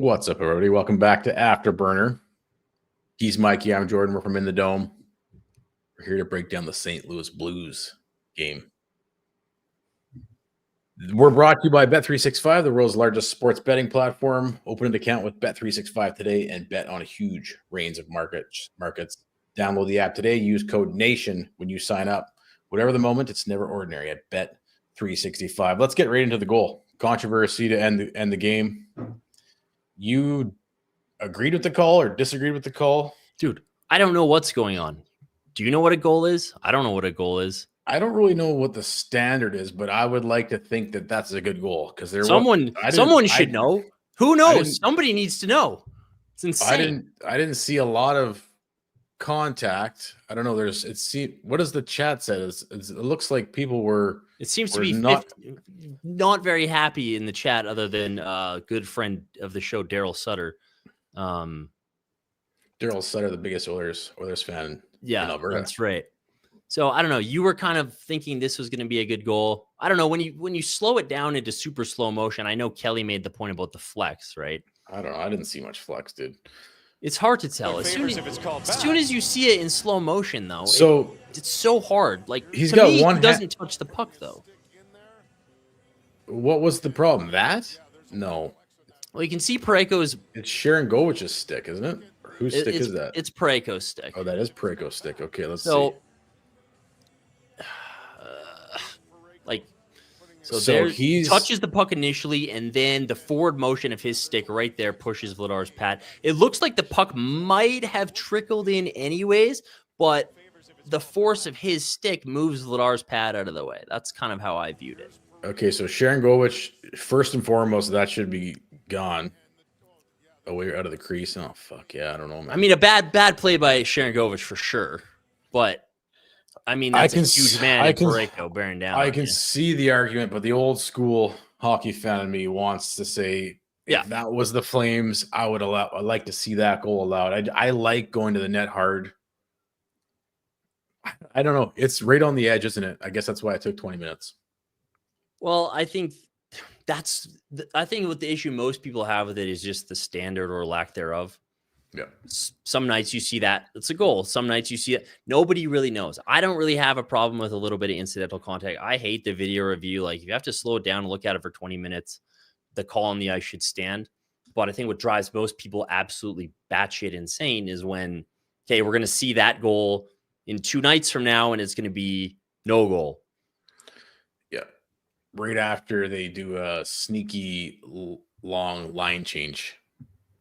What's up, everybody? Welcome back to Afterburner. He's Mikey. I'm Jordan. We're from In the Dome. We're here to break down the St. Louis Blues game. We're brought to you by Bet365, the world's largest sports betting platform. Open an account with Bet365 today and bet on a huge range of markets. Download the app today. Use code NATION when you sign up. Whatever the moment, it's never ordinary at Bet365. Let's get right into the goal. Controversy to end the game. You agreed with the call or disagreed with the call? Dude, I don't know what's going on. Do you know what a goal is? I don't know what a goal is. I don't really know what the standard is, but I would like to think that that's a good goal because someone should know. Who knows? Somebody needs to know. It's insane. I didn't see a lot of contact. I don't know. What does the chat say? It looks like people were. It seems to be not very happy in the chat, other than a good friend of the show, Daryl Sutter. Daryl Sutter, the biggest Oilers fan. Yeah, in Alberta. That's right. So I don't know. You were kind of thinking this was going to be a good goal. I don't know, when you slow it down into super slow motion. I know Kelly made the point about the flex, right? I don't know. I didn't see much flex, dude. It's hard to tell. As soon as you see it in slow motion, though, it's so hard. Like, he doesn't touch the puck, though. What was the problem? That? No. Well, you can see Parayko's. It's Sharon Gowich's stick, isn't it? Or whose stick is that? It's Parayko's stick. Oh, that is Parayko's stick. Okay, let's see. So he touches the puck initially, and then the forward motion of his stick right there pushes Vladar's pad. It looks like the puck might have trickled in anyways, but the force of his stick moves Vladar's pad out of the way. That's kind of how I viewed it. Okay, so Sharon Govich, first and foremost, that should be gone. Away out of the crease. Oh, fuck yeah, I don't know, man. I mean, a bad play by Sharon Govich for sure, but I mean, that's a huge man in Parayko bearing down. I can see the argument, but the old school hockey fan in me wants to say, if that was the Flames, I'd like to see that goal allowed. I like going to the net hard. I don't know. It's right on the edge, isn't it? I guess that's why it took 20 minutes. Well, I think what the issue most people have with it is just the standard or lack thereof. Yeah. Some nights you see that it's a goal. Some nights you see it. Nobody really knows. I don't really have a problem with a little bit of incidental contact. I hate the video review. Like, if you have to slow it down and look at it for 20 minutes, the call on the ice should stand. But I think what drives most people absolutely batshit insane is when, okay, we're going to see that goal in 2 nights from now, and it's going to be no goal. Yeah. Right after they do a sneaky long line change,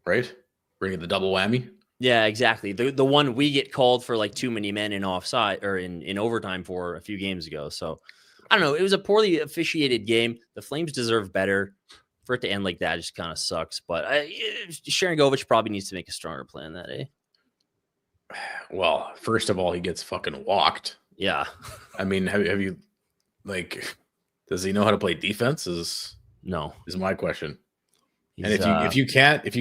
right? Bringing the double whammy. Yeah, exactly. The one we get called for like too many men in offside or in overtime for a few games ago. So I don't know. It was a poorly officiated game. The Flames deserve better. For it to end like that just kind of sucks. But Sharon Govich probably needs to make a stronger plan that day. Well, first of all, he gets fucking walked. Yeah. I mean, have you does he know how to play defense? No, is my question. And if you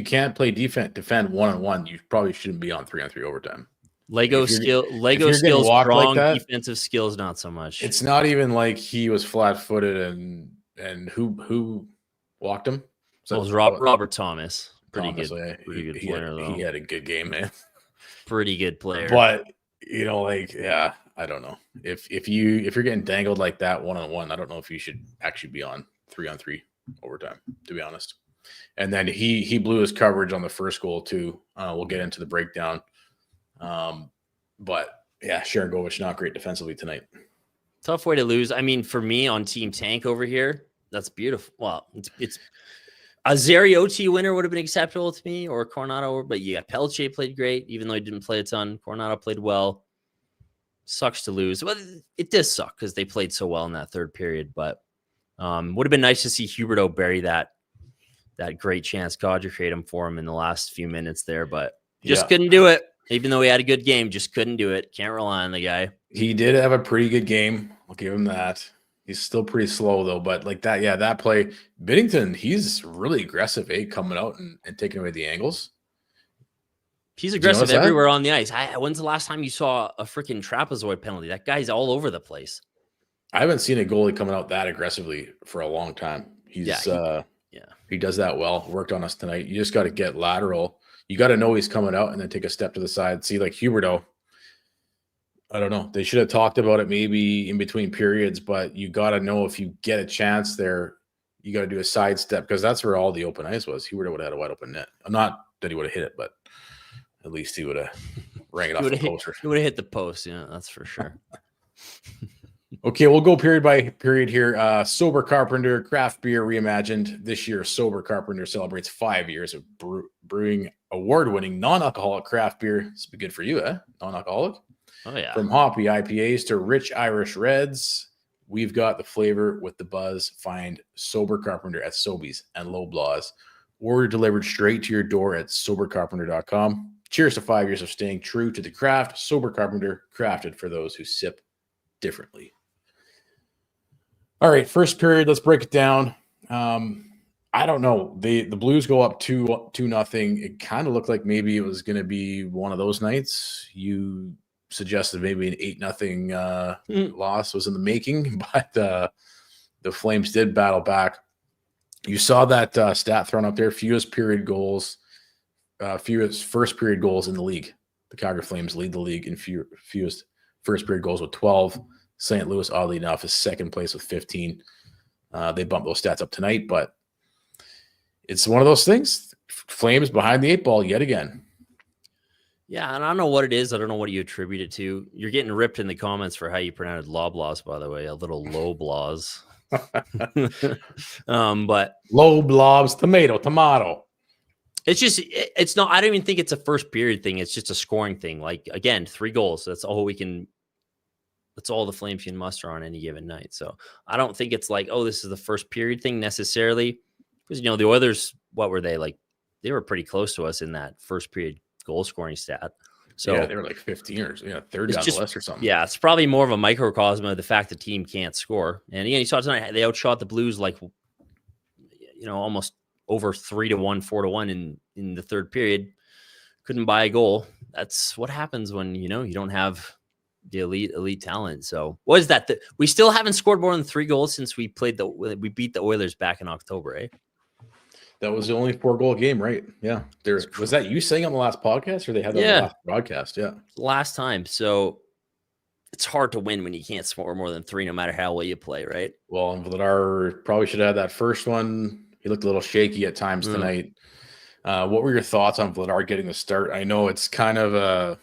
can't play defend one-on-one, you probably shouldn't be on 3-on-3 overtime. Lego skills, strong like defensive skills, not so much. It's not even like he was flat-footed and who walked him? So it was Robert Thomas. Pretty good player, though. He had a good game, man. Pretty good player. But I don't know. If you're getting dangled like that one-on-one, I don't know if you should actually be on 3-on-3 overtime, to be honest. And then he blew his coverage on the first goal too. We'll get into the breakdown. But yeah, Sharon Govich not great defensively tonight. Tough way to lose. I mean, for me on Team Tank over here, that's beautiful. Well, it's a Zary OT winner would have been acceptable to me, or Coronado. But yeah, Pelletier played great, even though he didn't play a ton. Coronado played well. Sucks to lose. Well, it does suck because they played so well in that third period. But would have been nice to see Huberdeau bury that great chance Godger created him for him in the last few minutes there, but just couldn't do it. Even though he had a good game, just couldn't do it. Can't rely on the guy. He did have a pretty good game. I'll give him that. He's still pretty slow though, but like that, that play, Binnington, he's really aggressive, coming out and taking away the angles. He's aggressive everywhere on the ice. When's the last time you saw a freaking trapezoid penalty? That guy's all over the place. I haven't seen a goalie coming out that aggressively for a long time. He does that well. Worked on us tonight. You just got to get lateral. You got to know he's coming out and then take a step to the side. See, like Huberto, I don't know. They should have talked about it maybe in between periods, but you got to know if you get a chance there, you got to do a side step because that's where all the open ice was. Huberto would have had a wide open net. Not that he would have hit it, but at least he would have rang it off the poster. He would have hit the post. Yeah, that's for sure. Okay, we'll go period by period here. Sober Carpenter Craft Beer Reimagined. This year, Sober Carpenter celebrates 5 years of brewing award-winning non-alcoholic craft beer. This would be good for you, eh? Non-alcoholic? Oh, yeah. From hoppy IPAs to rich Irish Reds, we've got the flavor with the buzz. Find Sober Carpenter at Sobeys and Loblaws. Order delivered straight to your door at sobercarpenter.com. Cheers to 5 years of staying true to the craft. Sober Carpenter, crafted for those who sip differently. All right, first period, let's break it down. I don't know. The Blues go up 2-0. It kind of looked like maybe it was going to be one of those nights. You suggested maybe an 8-0 loss was in the making, but the Flames did battle back. You saw that stat thrown up there, fewest first period goals in the league. The Calgary Flames lead the league in fewest first period goals with 12. St. Louis, oddly enough, is second place with 15. They bumped those stats up tonight, but it's one of those things. Flames behind the 8 ball yet again. Yeah, and I don't know what it is. I don't know what you attribute it to. You're getting ripped in the comments for how you pronounced Loblaws, by the way. A little Loblaws. But Loblaws, tomato. It's not. I don't even think it's a first period thing. It's just a scoring thing. Like, again, 3 goals. That's all the Flames can muster on any given night. So I don't think it's like, oh, this is the first period thing necessarily. Because, the Oilers, what were they like? They were pretty close to us in that first period goal scoring stat. So yeah, they were like 15 or third down the list or something. Yeah, it's probably more of a microcosm of the fact the team can't score. And again, you saw tonight, they outshot the Blues like, almost over 3-1, 4-1 in the third period. Couldn't buy a goal. That's what happens when, you don't have the elite talent. So what is that? We still haven't scored more than 3 goals since we beat the Oilers back in October, eh? That was the only 4-goal game, right? Yeah. Was that you saying on the last podcast, or they had that on the last broadcast? Yeah. Last time. So it's hard to win when you can't score more than 3, no matter how well you play, right? Well, and Vladar probably should have had that first one. He looked a little shaky at times tonight. What were your thoughts on Vladar getting the start? I know it's kind of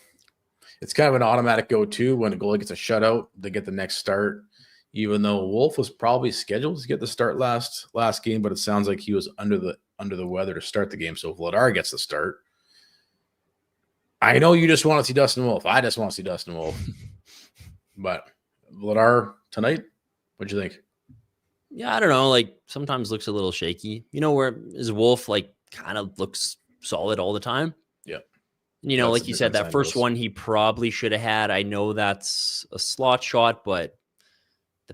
an automatic go-to when a goalie gets a shutout, they get the next start. Even though Wolf was probably scheduled to get the start last game, but it sounds like he was under the weather to start the game. So Vladar gets the start. I know you just want to see Dustin Wolf. I just want to see Dustin Wolf. But Vladar tonight, what'd you think? Yeah, I don't know. Like, sometimes looks a little shaky. Where is Wolf kind of looks solid all the time? Yeah. That's like you said, that first one he probably should have had. I know that's a slot shot, but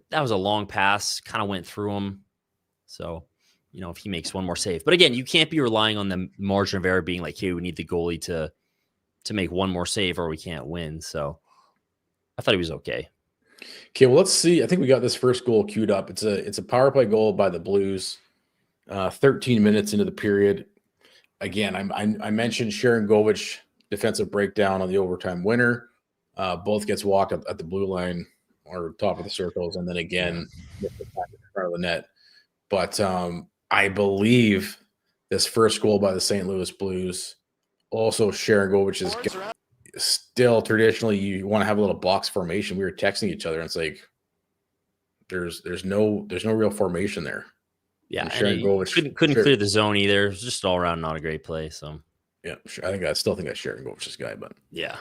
that was a long pass, kind of went through him. So, if he makes one more save. But again, you can't be relying on the margin of error being like, hey, we need the goalie to make one more save or we can't win. So I thought he was okay. Okay, well, let's see. I think we got this first goal queued up. It's a power play goal by the Blues. 13 minutes into the period. Again, I mentioned Sharon Govich defensive breakdown on the overtime winner. Both gets walked up at the blue line or top of the circles, and then again in front of the net. But I believe this first goal by the St. Louis Blues, also Sharon Govich is still traditionally you want to have a little box formation. We were texting each other, and it's like there's no real formation there. Yeah, Sharon Govich couldn't clear the zone either. It was just all around not a great play. So yeah, I still think that's Sharon Govich's guy, but yeah.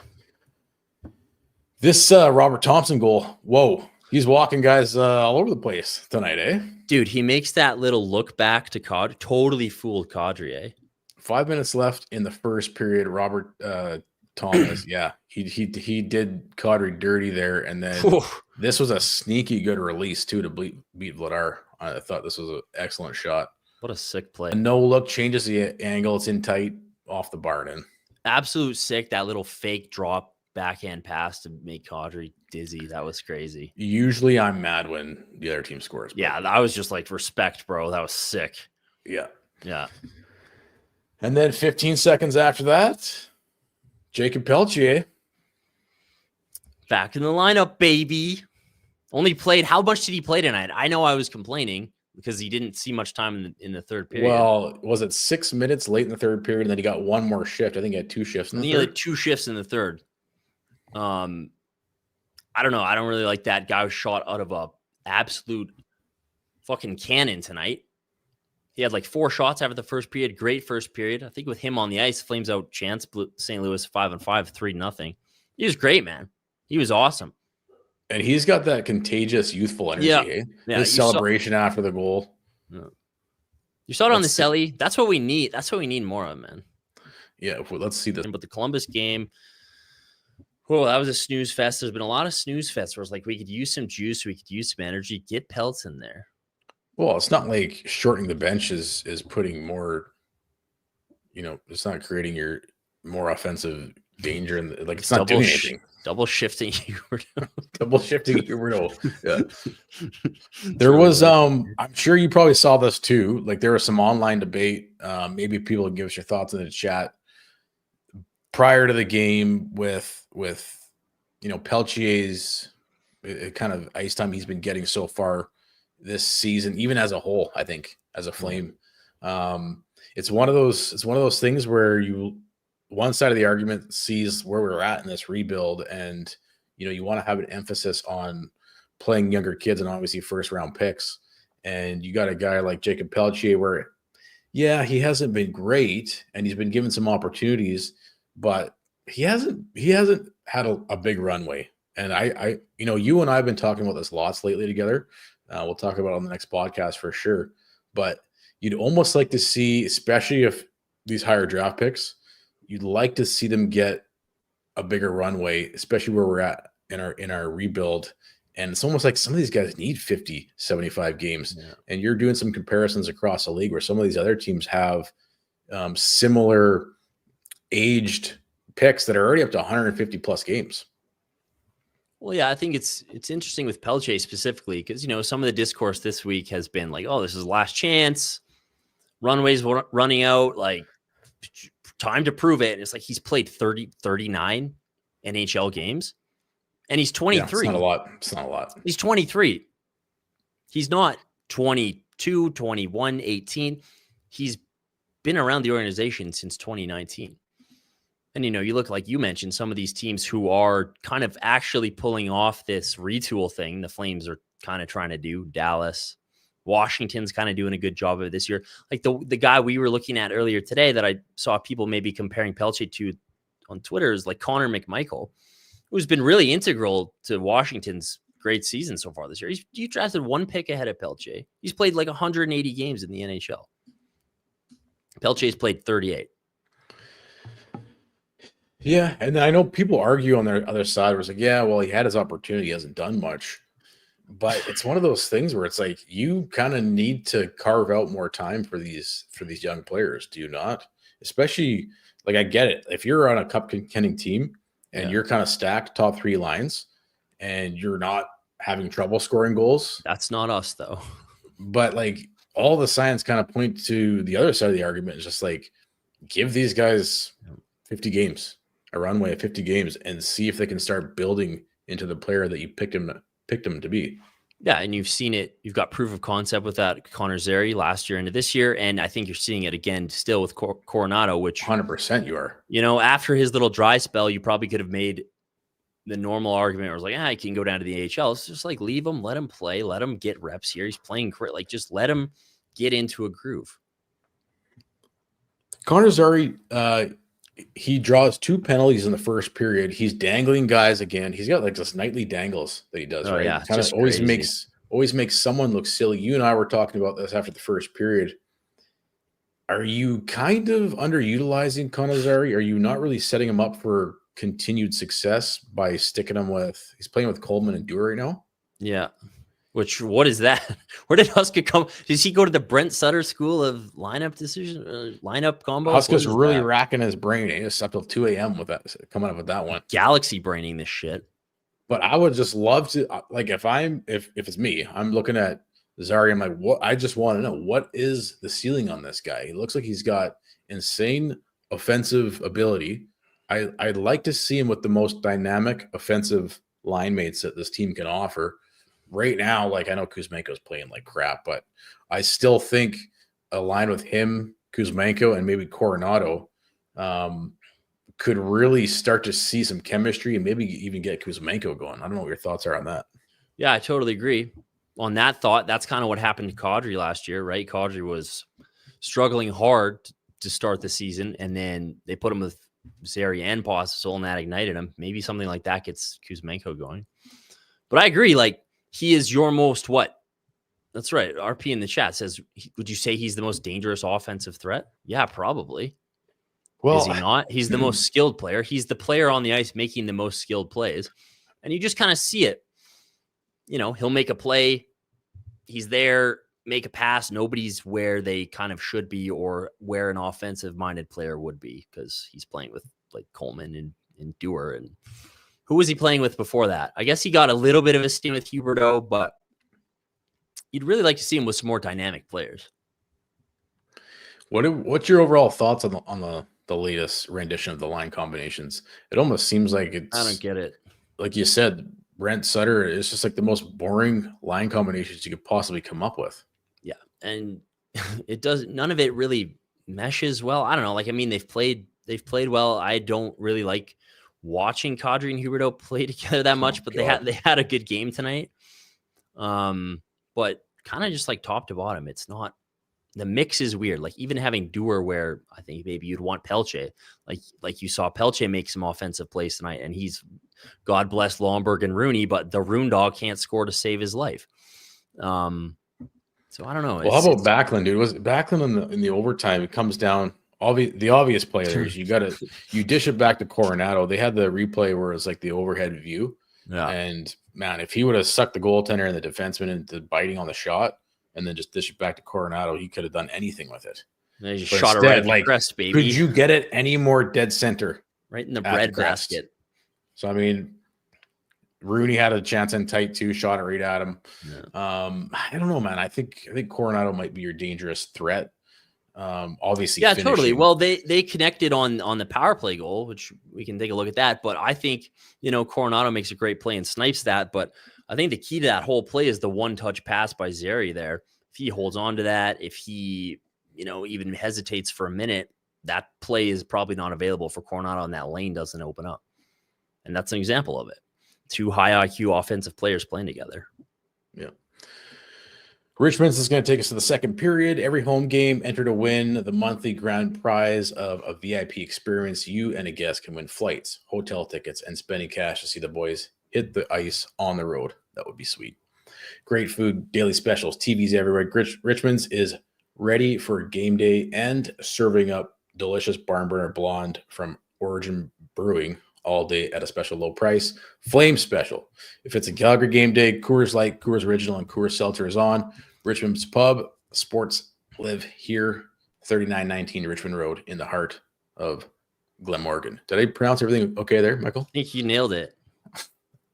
This Robert Thompson goal, whoa, he's walking guys all over the place tonight, eh? Dude, he makes that little look back to Kadri. Totally fooled Kadri, eh? 5 minutes left in the first period. Robert Thomas, yeah, he did Kadri dirty there, and then this was a sneaky good release too to beat Vladar. I thought this was an excellent shot. What a sick play! A no look changes the angle. It's in tight off the bar in. Absolute sick. That little fake drop backhand pass to make Kadri dizzy. That was crazy. Usually I'm mad when the other team scores. Yeah, I was just like, respect, bro. That was sick. Yeah. Yeah. And then 15 seconds after that, Jacob Pelletier. Back in the lineup, baby. Only played, how much did he play tonight? I know I was complaining because he didn't see much time in the third period. Well, was it 6 minutes late in the third period? And then he got one more shift. I think he had 2 shifts in the third. He had 2 shifts in the third. I don't know. I don't really like that guy who shot out of a absolute fucking cannon tonight. He had like 4 shots after the first period. Great first period. I think with him on the ice, Flames out chance St. Louis 5-5, 3-0. He was great, man. He was awesome. And he's got that contagious youthful energy. Yeah. Eh? Yeah, His celebration after the goal. Yeah. You saw it on the celly. That's what we need. That's what we need more of, man. Yeah, let's see this. But the Columbus game, well, that was a snooze fest. There's been a lot of snooze fests where it's like we could use some juice, we could use some energy. Get Pelts in there. Well, it's not like shortening the bench is putting more, it's not creating your more offensive danger. And like, it's not doing anything. Double shifting Huberdeau. Double shifting Huberdeau. Yeah. There was, I'm sure you probably saw this too. Like there was some online debate. Maybe people give us your thoughts in the chat prior to the game with Pelletier's kind of ice time he's been getting so far this season, even as a whole, I think as a Flame. It's one of those things where one side of the argument sees where we're at in this rebuild, and you want to have an emphasis on playing younger kids and obviously first round picks. And you got a guy like Jacob Pelletier where, yeah, he hasn't been great and he's been given some opportunities, but he hasn't had a big runway. And I you and I have been talking about this lots lately together. We'll talk about it on the next podcast for sure. But you'd almost like to see, especially if these higher draft picks, you'd like to see them get a bigger runway, especially where we're at in our rebuild. And it's almost like some of these guys need 50, 75 games. Yeah. And you're doing some comparisons across the league where some of these other teams have similar aged picks that are already up to 150 plus games. Well, yeah, I think it's interesting with Pelletier specifically because, some of the discourse this week has been like, oh, this is last chance. Runway's running out. Like, time to prove it. And it's like he's played 39 NHL games and he's 23. Yeah, it's not a lot. He's 23. He's not 22, 21, 18. He's been around the organization since 2019. And, you look like you mentioned some of these teams who are kind of actually pulling off this retool thing. The Flames are kind of trying to do. Dallas, Washington's kind of doing a good job of it this year. Like the guy we were looking at earlier today that I saw people maybe comparing Pelletier to on Twitter is like Connor McMichael, who's been really integral to Washington's great season so far this year. He drafted 1 pick ahead of Pelletier. He's played like 180 games in the NHL. Pelletier's played 38. Yeah, and I know people argue on their other side where it's like, yeah, well, he had his opportunity, he hasn't done much. But it's one of those things where it's like you kind of need to carve out more time for these young players, do you not? Especially, like, I get it. If you're on a cup contending team and you're kind of stacked top 3 lines and you're not having trouble scoring goals. That's not us, though. But, like, all the signs kind of point to the other side of the argument. Is just like, give these guys 50 games. A runway of 50 games and see if they can start building into the player that you picked him to be. Yeah, and you've seen it. You've got proof of concept with that Connor Zary last year into this year, and I think you're seeing it again still with Coronado, which 100% you are. After his little dry spell, you probably could have made the normal argument where it was like, I can go down to the AHL. It's just like leave him, let him play, let him get reps here. He's playing great. Like just let him get into a groove. Connor Zary, he draws 2 penalties in the first period. He's dangling guys again. He's got like this nightly dangles that he does, right? Yeah, kind of always makes someone look silly. You and I were talking about this after the first period. Are you kind of underutilizing Connor Zary? Are you not really setting him up for continued success by sticking him with? He's playing with Coleman and Dewar right now. Yeah. What is that? Where did Huska come? Does he go to the Brent Sutter School of lineup decision, lineup combo? Huska's really racking his brain. He just up till 2 a.m. with that, coming up with that one. Galaxy braining this shit. But I would just love to, like, if it's me, I'm looking at Zary, I'm like, what? I just want to know, what is the ceiling on this guy? He looks like he's got insane offensive ability. I'd like to see him with the most dynamic offensive line mates that this team can offer. Right now, like, I know Kuzmenko's playing like crap, but I still think a line with him, Kuzmenko, and maybe Coronado could really start to see some chemistry and maybe even get Kuzmenko going. I don't know what your thoughts are on that. Yeah, I totally agree. On that thought, that's kind of what happened to Kadri last year, right? Kadri was struggling hard to start the season, and then they put him with Zary and Postel, and that ignited him. Maybe something like that gets Kuzmenko going. But I agree, like, he is your most what? That's right. RP in the chat says, would you say he's the most dangerous offensive threat? Yeah, probably. Well, is he not? He's the most skilled player. He's the player on the ice making the most skilled plays. And you just kind of see it. You know, he'll make a play. He's there, make a pass. Nobody's where they kind of should be or where an offensive-minded player would be, because he's playing with like Coleman and Dewar. And who was he playing with before that? I guess he got a little bit of a steam with Huberdeau, but you'd really like to see him with some more dynamic players. What's your overall thoughts on the latest rendition of the line combinations? It almost seems like it's, I don't get it. Like you said, Brent Sutter is just like the most boring line combinations you could possibly come up with. Yeah. And it does, none of it really meshes well. I don't know. Like, I mean, they've played well. I don't really like watching Kadri and Huberdeau play together that much, but God. they had a good game tonight. But kind of just like top to bottom, it's not, the mix is weird. Like, even having Dewar, where I think maybe you'd want Pelletier, like you saw Pelletier make some offensive plays tonight, and he's, God bless Lomberg and Rooney, but the Rune dog can't score to save his life. So I don't know. Well, how about Backlund, dude? Was Backlund in the overtime? It comes down. The obvious play there is you dish it back to Coronado. They had the replay where it's like the overhead view. Yeah. And man, if he would have sucked the goaltender and the defenseman into biting on the shot and then just dish it back to Coronado, he could have done anything with it. They just shot it right in the crest, baby. Could you get it any more dead center? Right in the bread basket. So, I mean, Rooney had a chance in tight too, shot it right at him. Yeah. I don't know, man. I think Coronado might be your dangerous threat. Obviously, yeah, totally. Well, they connected on the power play goal, which we can take a look at that. But I think, Coronado makes a great play and snipes that. But I think the key to that whole play is the one-touch pass by Zary there. If he holds on to that, if he, even hesitates for a minute, that play is probably not available for Coronado, and that lane doesn't open up. And that's an example of it. Two high IQ offensive players playing together. Yeah. Richmond's is going to take us to the second period. Every home game, enter to win the monthly grand prize of a VIP experience. You and a guest can win flights, hotel tickets, and spending cash to see the boys hit the ice on the road. That would be sweet. Great food, daily specials, TVs everywhere. Richmond's is ready for game day and serving up delicious barn burner blonde from Origin Brewing all day at a special low price. Flame special. If it's a Calgary game day, Coors Light, Coors Original, and Coors Seltzer is on. Richmond's Pub. Sports live here. 3919 Richmond Road in the heart of Glenmorgan. Did I pronounce everything okay there, Michael? I think you nailed it.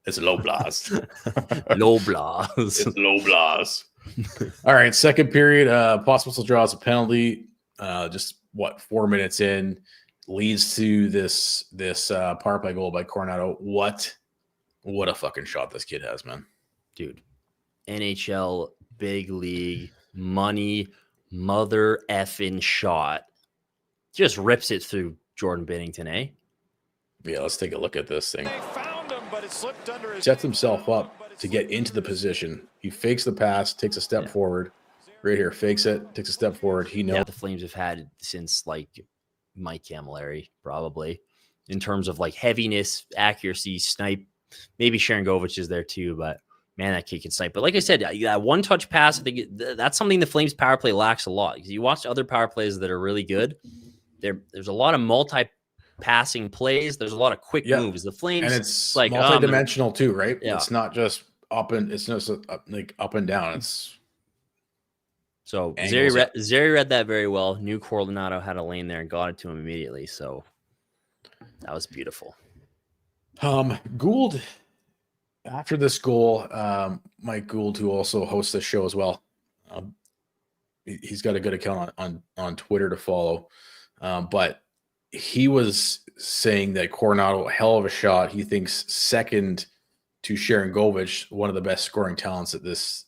It's low blast. Low blast. It's low blast. All right, second period. Possible draws a penalty. Just 4 minutes in, leads to this power play goal by Coronado. What a fucking shot this kid has, man. Dude, NHL big league money mother effing shot. Just rips it through Jordan Binnington, eh? Yeah, let's take a look at this thing. Sets himself up to get into the position. He fakes the pass, takes a step forward. Right here, fakes it, takes a step forward. He knows. Yeah, the Flames have had since like Mike Camilleri, probably, in terms of like heaviness, accuracy, snipe. Maybe Sharangovich is there too, but man, that kid can snipe. But like I said, that one-touch pass, I think that's something the Flames power play lacks a lot. You watch other power plays that are really good. There's a lot of multi-passing plays. There's a lot of quick moves. The Flames, and it's like multi-dimensional too, right? Yeah. It's not just up and down. It's so Zary read that very well. Knew Coronado had a lane there and got it to him immediately. So that was beautiful. Gould, after this goal, Mike Gould, who also hosts the show as well, He's got a good account on Twitter to follow. But he was saying that Coronado, hell of a shot. He thinks second to Sharangovich, one of the best scoring talents that this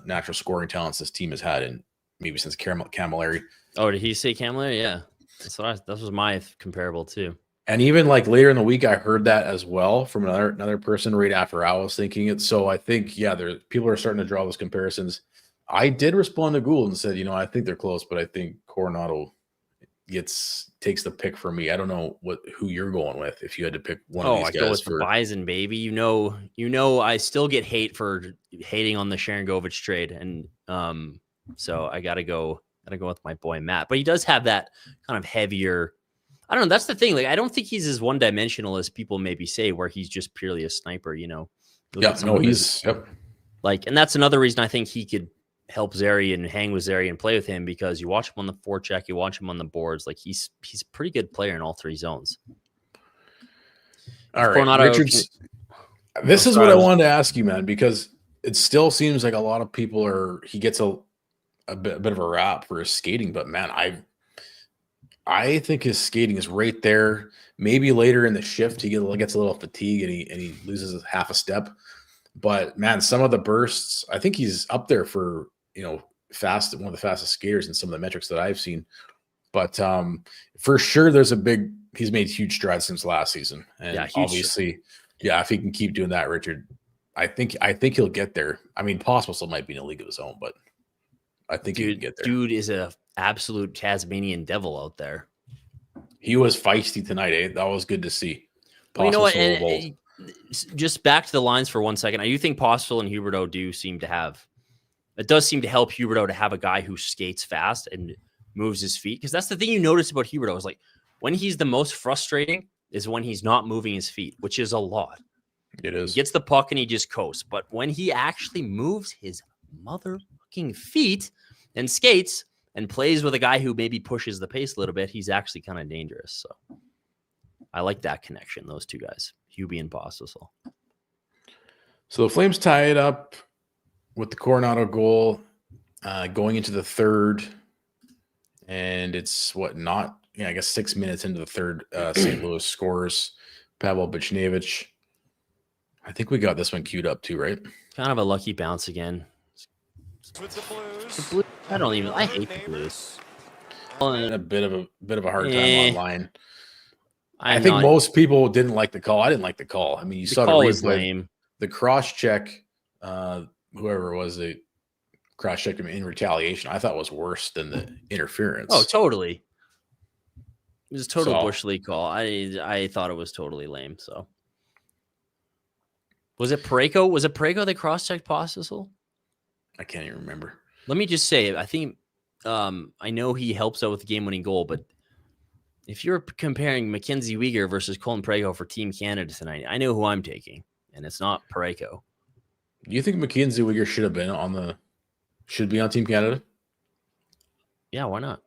natural scoring talents this team has had in maybe since Camilleri. Oh, did he say Camilleri? Yeah, that was my comparable too. And even like later in the week, I heard that as well from another person right after I was thinking it. So I think, yeah, people are starting to draw those comparisons. I did respond to Gould and said, I think they're close, but I think Coronado takes the pick for me. I don't know who you're going with if you had to pick one of these guys. I go with the Bison, baby. You know, I still get hate for hating on the Sharangovich trade, and so I gotta go with my boy Matt. But he does have that kind of heavier. I don't know. That's the thing. Like, I don't think he's as one-dimensional as people maybe say, where he's just purely a sniper. Yep. Like, and that's another reason I think he could help Zary and hang with Zary and play with him, because you watch him on the forecheck, you watch him on the boards. Like, he's a pretty good player in all three zones. All right, Richards. This is what I wanted to ask you, man, because it still seems like a lot of people he gets a bit of a rap for his skating, but man, I think his skating is right there. Maybe later in the shift, he gets a little fatigue and he loses half a step. But man, some of the bursts, I think he's up there for, one of the fastest skaters in some of the metrics that I've seen. But for sure, he's made huge strides since last season. And obviously, if he can keep doing that, Richard, I think he'll get there. I mean, Pospisil might be in a league of his own, but I think he can get there. Dude is a absolute Tasmanian devil out there. He was feisty tonight, eh? That was good to see. Well, you know what? And just back to the lines for 1 second. I do think Pospisil and Huberdeau does seem to help Huberdeau to have a guy who skates fast and moves his feet. Because that's the thing you notice about Huberdeau is, like, when he's the most frustrating is when he's not moving his feet, which is a lot. It is. He gets the puck and he just coasts. But when he actually moves his motherfucking feet and skates and plays with a guy who maybe pushes the pace a little bit, he's actually kind of dangerous. So I like that connection, those two guys, Hubie and Pospisil. So the Flames tie it up with the Coronado goal going into the third. And it's I guess 6 minutes into the third. St. Louis scores. Pavel Buchnevich. I think we got this one queued up too, right? Kind of a lucky bounce again. With the Blues. The Blues, I hate the Blues. A bit of a hard time online. I think most people didn't like the call. I didn't like the call. I mean, you saw the replay. Lame. The cross check, whoever it was, the cross checked him in retaliation. I thought was worse than the interference. Oh, totally. It was a total Bush League call. I thought it was totally lame. So was it Parayko? Was it Parayko that cross checked Pospisil? I can't even remember. Let me just say, I think I know he helps out with the game-winning goal, but if you're comparing Mackenzie Weegar versus Colin Parayko for Team Canada tonight, I know who I'm taking, and it's not Parayko. Do you think Mackenzie Weegar should be on Team Canada? Yeah, why not?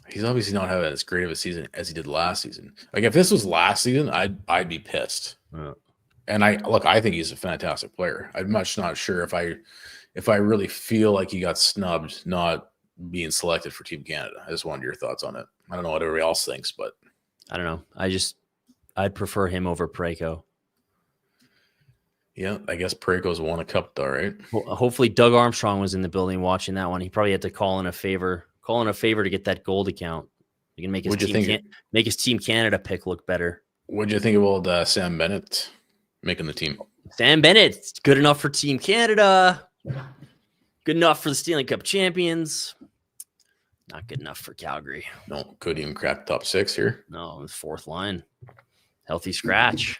He's obviously not having as great of a season as he did last season. Like, if this was last season, I'd be pissed. Yeah. And I think he's a fantastic player. I'm much not sure if I really feel like he got snubbed not being selected for Team Canada. I just wanted your thoughts on it. I don't know what everybody else thinks, but I don't know. I'd prefer him over Parayko. Yeah, I guess Parayko's won a cup though, right? Well, hopefully Doug Armstrong was in the building watching that one. He probably had to call in a favor to get that goal to count. He can make his Team Canada pick look better. What'd you think about Sam Bennett making the team? Sam Bennett's good enough for Team Canada. Good enough for the Stanley Cup champions. Not good enough for Calgary. No, couldn't even crack top six here. No, fourth line. Healthy scratch.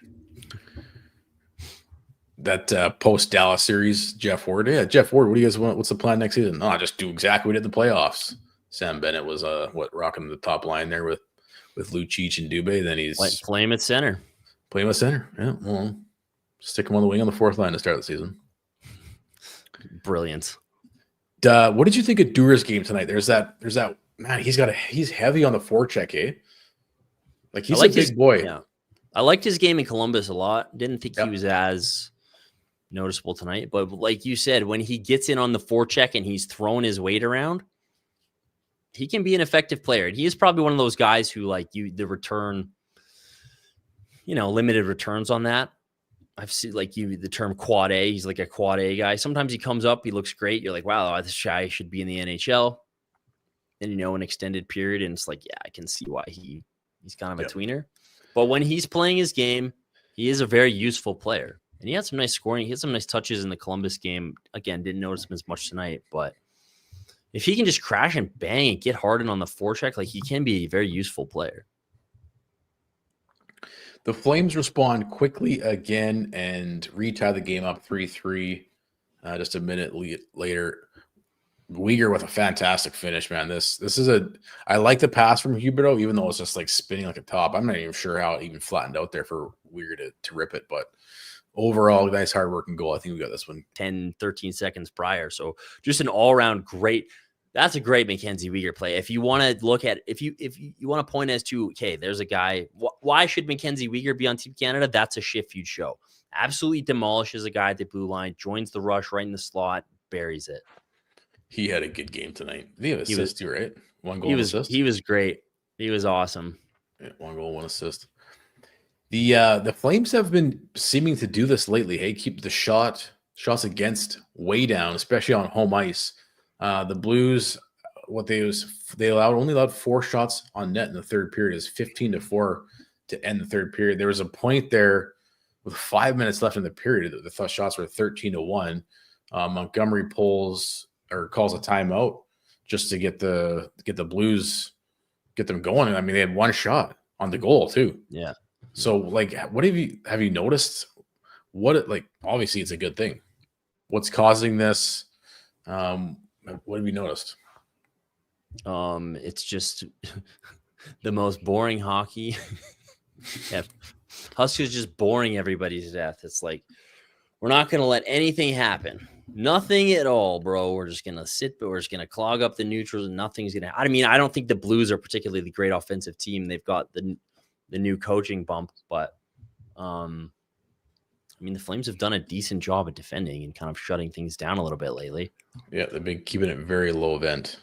That post-Dallas series, Jeff Ward. Yeah, Jeff Ward, what do you guys want? What's the plan next season? No, just do exactly what we did in the playoffs. Sam Bennett was rocking the top line there with Lucic and Dubé. Then he's play him at center. Play him at center. Yeah, well, stick him on the wing on the fourth line to start the season. Brilliant. What did you think of Duer's game tonight? There's that man. He's heavy on the forecheck, eh? Like, he's a big boy. Yeah, I liked his game in Columbus a lot. Didn't think he was as noticeable tonight. But like you said, when he gets in on the forecheck and he's throwing his weight around, he can be an effective player. And he is probably one of those guys who the return, limited returns on that. I've seen the term quad A. He's like a quad A guy. Sometimes he comes up, he looks great. You're like, wow, this guy should be in the NHL. And, an extended period. And it's like, yeah, I can see why he's kind of a tweener. But when he's playing his game, he is a very useful player. And he had some nice scoring. He had some nice touches in the Columbus game. Again, didn't notice him as much tonight. But if he can just crash and bang and get Harden on the forecheck, he can be a very useful player. The Flames respond quickly again and retie the game up 3-3 just a minute later. Uyghur with a fantastic finish, man. I like the pass from Huberdeau, even though it's just spinning like a top. I'm not even sure how it even flattened out there for Uyghur to rip it, but overall, nice hard-working goal. I think we got this one 10, 13 seconds prior. So just an all-around great. That's a great Mackenzie Weegar play. If you want to look at, if you want to point as to, okay, there's a guy. Why should Mackenzie Weegar be on Team Canada? That's a shift you'd show. Absolutely demolishes a guy at the blue line, joins the rush right in the slot, buries it. He had a good game tonight. He had an assist too, right? One goal, assist. He was great. He was awesome. Yeah, 1 goal, 1 assist. The Flames have been seeming to do this lately. Hey, keep the shots against way down, especially on home ice. The Blues, they only allowed 4 shots on net in the third period. Is 15-4 to end the third period. There was a point there with 5 minutes left in the period. The shots were 13-1. Montgomery calls a timeout just to get the Blues, get them going. I mean, they had 1 shot on the goal too. Yeah. So what have you noticed? Obviously it's a good thing. What's causing this? What have you noticed? It's just the most boring hockey. Yeah. Huskers just boring everybody to death. It's like, we're not going to let anything happen. Nothing at all, bro. We're just going to sit, but we're just going to clog up the neutrals and nothing's going to. I mean, I don't think the Blues are particularly the great offensive team. They've got the new coaching bump, but the Flames have done a decent job at defending and kind of shutting things down a little bit lately. Yeah, they've been keeping it very low event.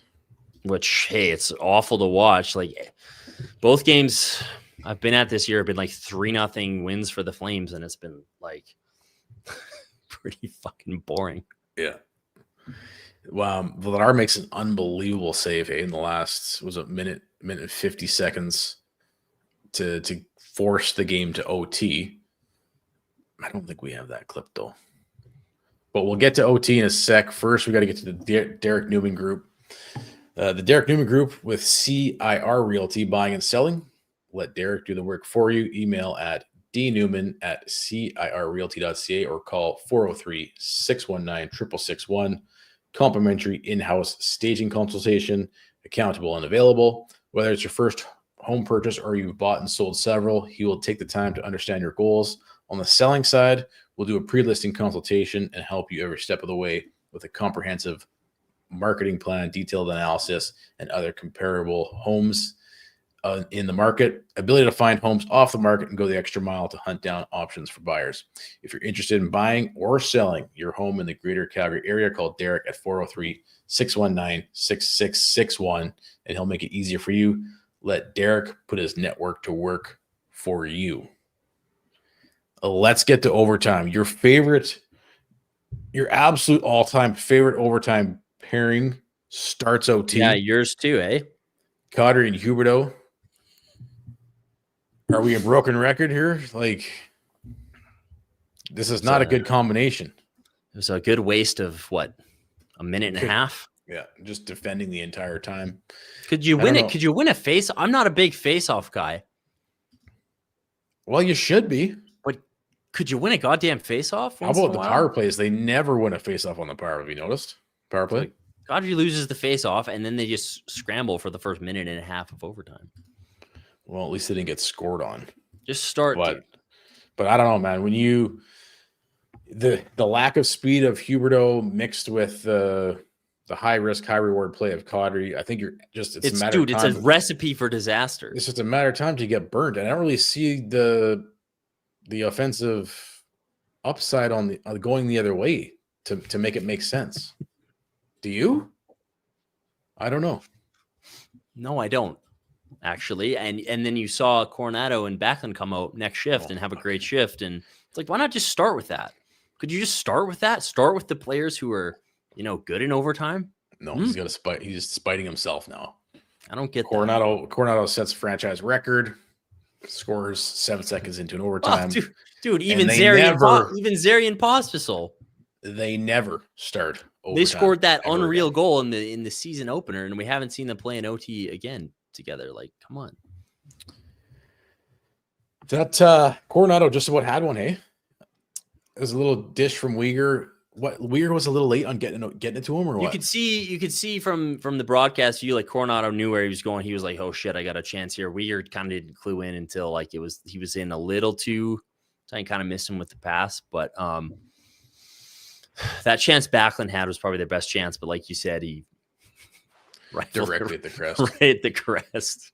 Which, hey, it's awful to watch. Both games I've been at this year have been 3-0 wins for the Flames, and it's been pretty fucking boring. Yeah. Wow, Vladar makes an unbelievable save in the last minute and 50 seconds to force the game to OT. I don't think we have that clip though, but we'll get to OT in a sec. First, we got to get to the Derek Newman Group. The Derek Newman Group with CIR Realty, buying and selling. Let Derek do the work for you. Email at dnewman@cirrealty.ca or call 403-619-6661. Complimentary in-house staging consultation, accountable and available. Whether it's your first home purchase or you've bought and sold several, he will take the time to understand your goals. On the selling side, we'll do a pre-listing consultation and help you every step of the way with a comprehensive marketing plan, detailed analysis, and other comparable homes in the market. Ability to find homes off the market and go the extra mile to hunt down options for buyers. If you're interested in buying or selling your home in the greater Calgary area, call Derek at 403-619-6661, and he'll make it easier for you. Let Derek put his network to work for you. Let's get to overtime. Your absolute all-time favorite overtime pairing starts OT. Yeah, yours too, eh? Kadri and Huberdeau. Are we a broken record here? This is not a good combination. It was a good waste of a minute and a half? Yeah, just defending the entire time. Could you win it? Could you win a face? I'm not a big face-off guy. Well, you should be. But could you win a goddamn face-off? How about the power plays? They never win a face-off on the power. Have you noticed? Power play? Kadri loses the face-off, and then they just scramble for the first minute and a half of overtime. Well, at least they didn't get scored on. Just start. But I don't know, man. When the lack of speed of Huberdeau mixed with the high risk, high reward play of Kadri, I think it's a matter of time. It's a recipe for disaster. It's just a matter of time to get burnt. And I don't really see the offensive upside on the going the other way to make it make sense. Do you? I don't know. No, I don't actually. And then you saw Coronado and Backlund come out next shift and have a great shift. And it's like, why not just start with that? Could you just start with that? Start with the players who are, good in overtime? No, he's gonna spite. He's spiting himself now. I don't get Coronado. that. Coronado sets franchise record, scores 7 seconds into an overtime. Oh, dude, even Zary and Pospisil. They never start overtime. They scored that unreal goal in the season opener, and we haven't seen them play an OT again together. Like, come on. That Coronado just about had one, hey? It was a little dish from Uyghur. What, Uyghur was a little late on getting it to him, or what? You could see from the broadcast view, like Coronado knew where he was going. He was like, "Oh shit, I got a chance here." Uyghur kind of didn't clue in until like he was in a little too. I kind of missed him with the pass, but that chance Backlund had was probably their best chance. But like you said, he directly at the crest. Right at the crest.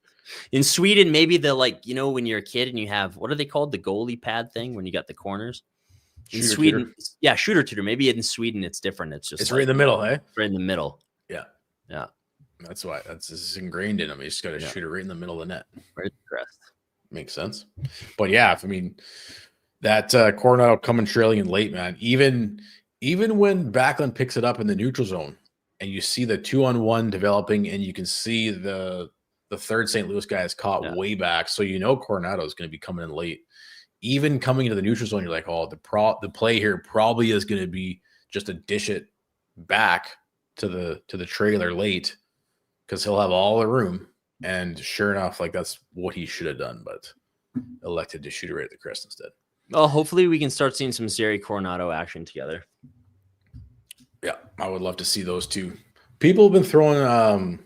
In Sweden, maybe when you're a kid and you have, what are they called? The goalie pad thing when you got the corners. In Sweden, yeah, shooter tutor. Maybe in Sweden it's different. It's right in the middle, eh? Right in the middle. Yeah. Yeah. That's why it's ingrained in him. You just got to shoot it right in the middle of the net. Right at the crest. Makes sense. But yeah, I mean, that Coronado coming trailing in late, man. Even when Backlund picks it up in the neutral zone and you see the 2-on-1 developing and you can see the third St. Louis guy is caught way back. So Coronado is going to be coming in late. Even coming into the neutral zone, you're like, oh, the play here probably is going to be just to dish it back to the trailer late because he'll have all the room. And sure enough, like that's what he should have done, but elected to shoot it right at the crest instead. Well, hopefully we can start seeing some Zary Coronado action together. Yeah, I would love to see those two. People have been throwing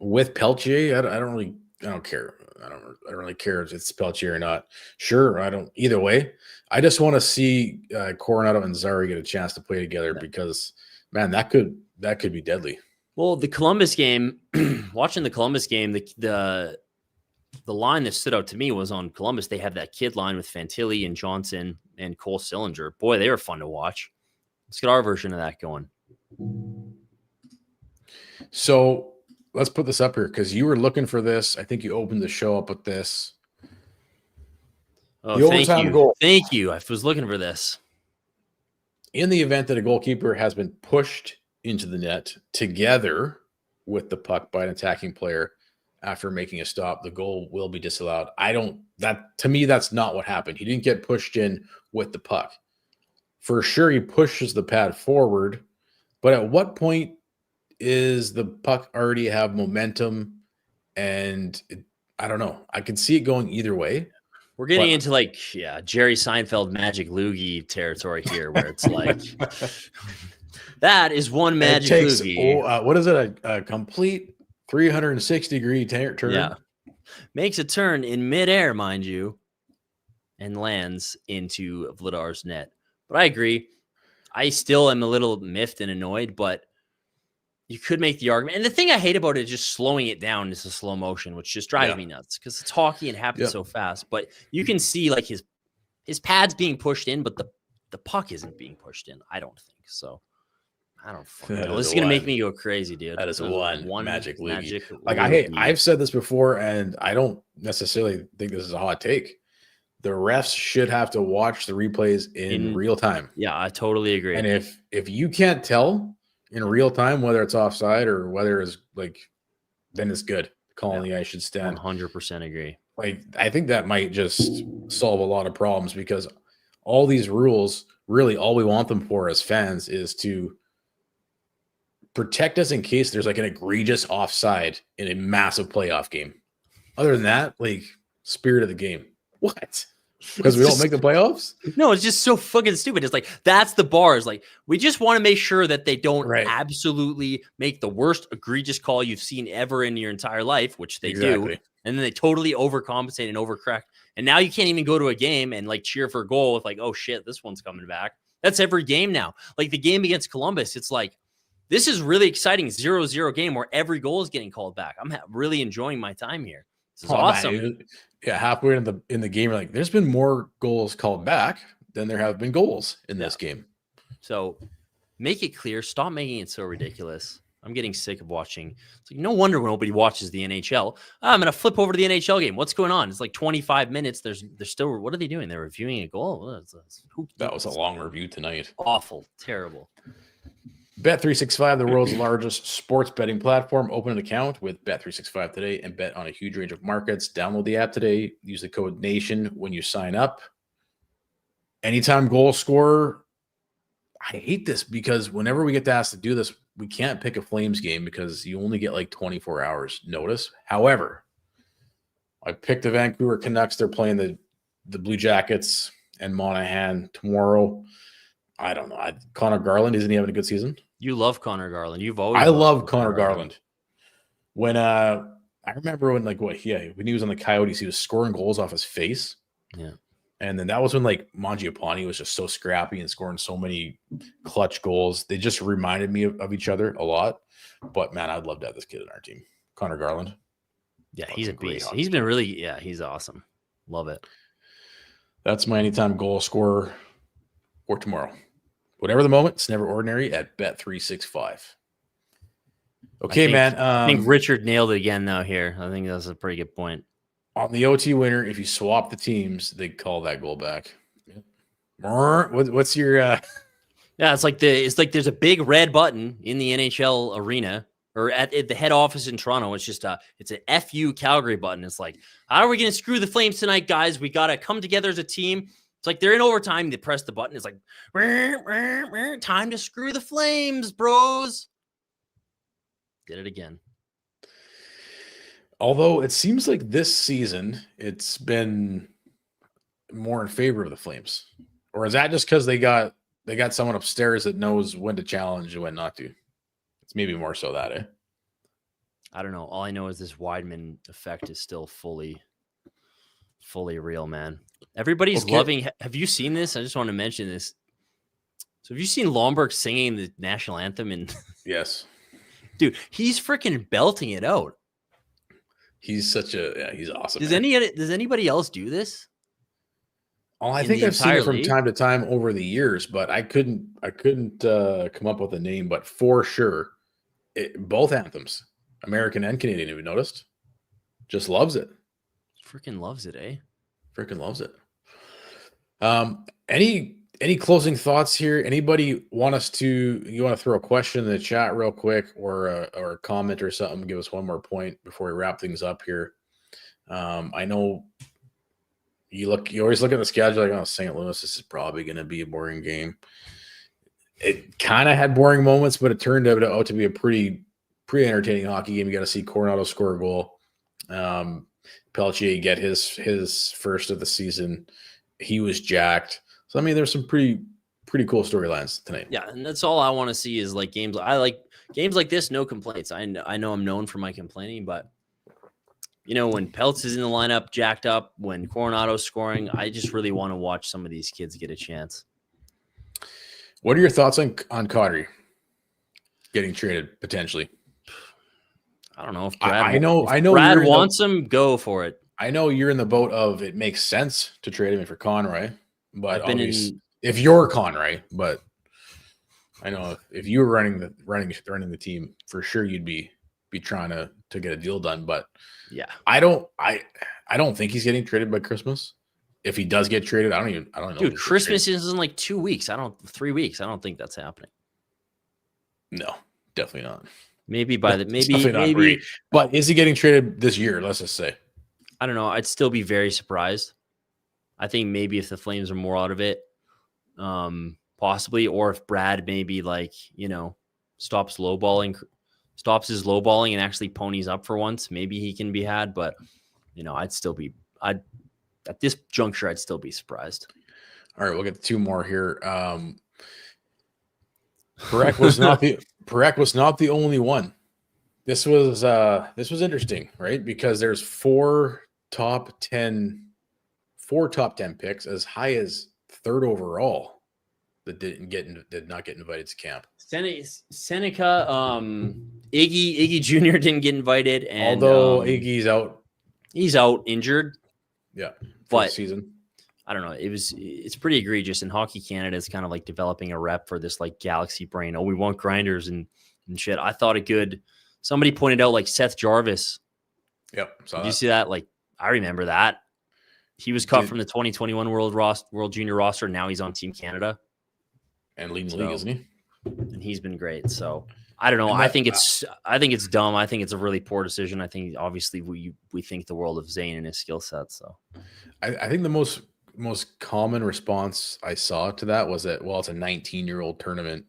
with Pelletier. I don't care. I don't really care if it's Pelletier or not. Sure, I don't either way. I just want to see Coronado and Zary get a chance to play together because, man, that could be deadly. Well, the Columbus game, watching the Columbus game, the line that stood out to me was on Columbus. They have that kid line with Fantilli and Johnson and Cole Sillinger. Boy, they were fun to watch. Let's get our version of that going. So let's put this up here because you were looking for this. I think you opened the show up with this. Oh, thank you. Goal. Thank you. I was looking for this. In the event that a goalkeeper has been pushed into the net together with the puck by an attacking player after making a stop, the goal will be disallowed. To me, that's not what happened. He didn't get pushed in with the puck. For sure, he pushes the pad forward, but at what point is the puck already have momentum? And I don't know. I can see it going either way. We're getting into Jerry Seinfeld Magic Loogie territory here, where it's like that is one Magic Loogie. What is it? A complete 360-degree turn. Yeah, makes a turn in midair, mind you, and lands into Vladar's net. But I agree. I still am a little miffed and annoyed, but you could make the argument. And the thing I hate about it is just slowing it down into slow motion, which just drives me nuts because it's hockey and happens so fast. But you can see like his pad's being pushed in, but the puck isn't being pushed in. I don't think so. I don't fucking know. This is going to make me go crazy, dude. That is one Magic Loogie. I've said this before, and I don't necessarily think this is a hot take. The refs should have to watch the replays in real time. Yeah, I totally agree. And if you can't tell in real time whether it's offside or whether it's then it's good. Calling the ice should stand. 100% agree. I think that might just solve a lot of problems because all these rules, really all we want them for as fans is to protect us in case there's an egregious offside in a massive playoff game. Other than that, spirit of the game. What? Because we don't make the playoffs? No, it's just so fucking stupid. It's that's the bar. It's we just want to make sure that they don't absolutely make the worst egregious call you've seen ever in your entire life, which they do. And then they totally overcompensate and overcorrect. And now you can't even go to a game and cheer for a goal with oh shit, this one's coming back. That's every game now. The game against Columbus, it's this is really exciting 0-0 game where every goal is getting called back. I'm really enjoying my time here. This is awesome. Man, halfway in the game, you're there's been more goals called back. than there have been goals in this game. So make it clear. Stop making it so ridiculous. I'm getting sick of watching. It's like no wonder nobody watches the NHL. I'm gonna flip over to the NHL game. What's going on? It's like 25 minutes. They're still. What are they doing? They're reviewing a goal. That was a long review tonight. Awful, terrible. Bet365, the world's largest sports betting platform. Open an account with Bet365 today and bet on a huge range of markets. Download the app today. Use the code NATION when you sign up. Anytime goal scorer. I hate this because whenever we get asked to do this, we can't pick a Flames game because you only get like 24 hours notice. However, I picked the Vancouver Canucks. They're playing the Blue Jackets and Monahan tomorrow. I don't know. Connor Garland, isn't he having a good season? You love Connor Garland. You've always. I love Connor Garland. When I remember when when he was on the Coyotes, he was scoring goals off his face. Yeah. And then that was when Mangiapane was just so scrappy and scoring so many clutch goals. They just reminded me of each other a lot. But man, I'd love to have this kid in our team. Connor Garland. Yeah, he's a beast. He's been really, he's awesome. Love it. That's my anytime goal scorer for tomorrow. Whatever the moment, it's never ordinary at Bet365. Okay, man. I think Richard nailed it again, though, here. I think that's a pretty good point. On the OT winner, if you swap the teams, they call that goal back. What's your Yeah, it's like there's a big red button in the NHL arena or at the head office in Toronto. It's just it's an FU Calgary button. It's like, how are we gonna screw the Flames tonight, guys? We gotta come together as a team. It's like they're in overtime, they press the button, it's like time to screw the Flames, bros. Did it again. Although it seems like this season it's been more in favor of the Flames, or is that just because they got someone upstairs that knows when to challenge and when not to? It's maybe more so that, eh? I don't know. All I know is this Weidman effect is still fully real, man. Everybody's loving. Have you seen this? I just want to mention this. So have you seen Lomberg singing the national anthem? And yes, dude, he's freaking belting it out. He's he's awesome. Does anybody else do this? Oh, I think I've seen it from time to time over the years, but I couldn't come up with a name. But for sure, both anthems, American and Canadian, have you noticed? Just loves it. Freaking loves it, eh? Freaking loves it. Any closing thoughts here? Anybody want to throw a question in the chat real quick, or a comment or something? Give us one more point before we wrap things up here. I know you always look at the schedule like, oh, St. Louis, this is probably going to be a boring game. It kind of had boring moments, but it turned out to be a pretty entertaining hockey game. You got to see Coronado score a goal. Pelletier get his first of the season. He was jacked. So I mean, there's some pretty cool storylines tonight. Yeah, and that's all I want to see is like games. I like games like this. No complaints. I know I'm known for my complaining, but when Peltz is in the lineup, jacked up, when Coronado's scoring, I just really want to watch some of these kids get a chance. What are your thoughts on Kadri getting traded potentially? I don't know if Brad. I know. Brad wants him. Go for it. I know you're in the boat of it makes sense to trade him for Conroy, but if you're Conroy, but I know if you were running the team, for sure you'd be trying to get a deal done. But yeah, I don't think he's getting traded by Christmas. If he does get traded, I don't know. Dude, Christmas is in like 2 weeks. 3 weeks. I don't think that's happening. No, definitely not. Maybe maybe. But is he getting traded this year? Let's just say. I don't know. I'd still be very surprised. I think maybe if the Flames are more out of it, possibly, or if Brad maybe stops his lowballing and actually ponies up for once, maybe he can be had. But at this juncture, I'd still be surprised. All right, we'll get 2 more here. Correct was not the only one. This was interesting, right? Because there's 4 top 10 picks, as high as 3rd overall, that did not get invited to camp. Seneca, Iggy Jr. didn't get invited, and although Iggy's out, he's out injured. Yeah, but season. I don't know. It's pretty egregious. And Hockey Canada is kind of like developing a rep for this like galaxy brain. Oh, we want grinders and shit. I thought somebody pointed out like Seth Jarvis. Yep. Did you see that? Like, I remember that. He was cut from the 2021 World Junior roster. Now he's on Team Canada. And leading the league, isn't he? And he's been great. So I don't know. I think it's dumb. I think it's a really poor decision. I think obviously we think the world of Zane and his skill set. So I think the most common response I saw to that was that, well, it's a 19-year-old tournament.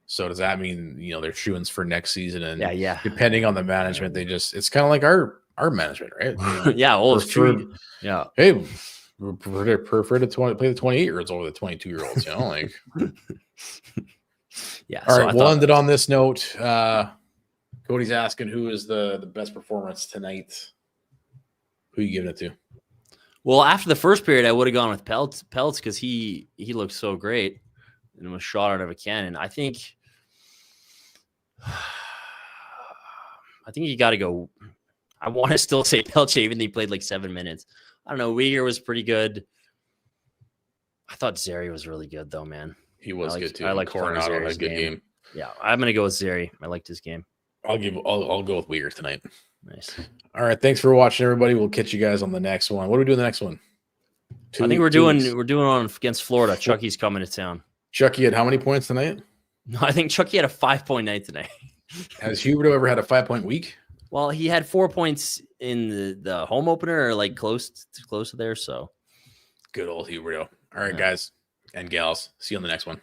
So does that mean, they're shoo-ins for next season? And yeah. Depending on the management, it's kind of like our management, right? Yeah. Well, it's true. Yeah. Hey, we prefer to play the 28-year-olds over the 22-year-olds, like. Yeah. All right. We'll end it on this note. Cody's asking who is the best performance tonight. Who are you giving it to? Well, after the first period, I would have gone with Pelts because he looked so great and was shot out of a cannon. I think you got to go. I want to still say Pelletier, even though he played like 7 minutes. I don't know. Uyghur was pretty good. I thought Zary was really good, though, man. He was good too. I like Coronado had a good game. Yeah, I'm gonna go with Zary. I liked his game. I'll go with Uyghur tonight. Nice. All right. Thanks for watching, everybody. We'll catch you guys on the next one. What do we do in the next one? I think we're doing on against Florida. Chucky's coming to town. Chucky had how many points tonight? No, I think Chucky had a 5-point night tonight. Has Huberto ever had a 5-point week? Well, he had 4 points in the home opener, or like close to there. So good old Huberto. All right, guys and gals. See you on the next one.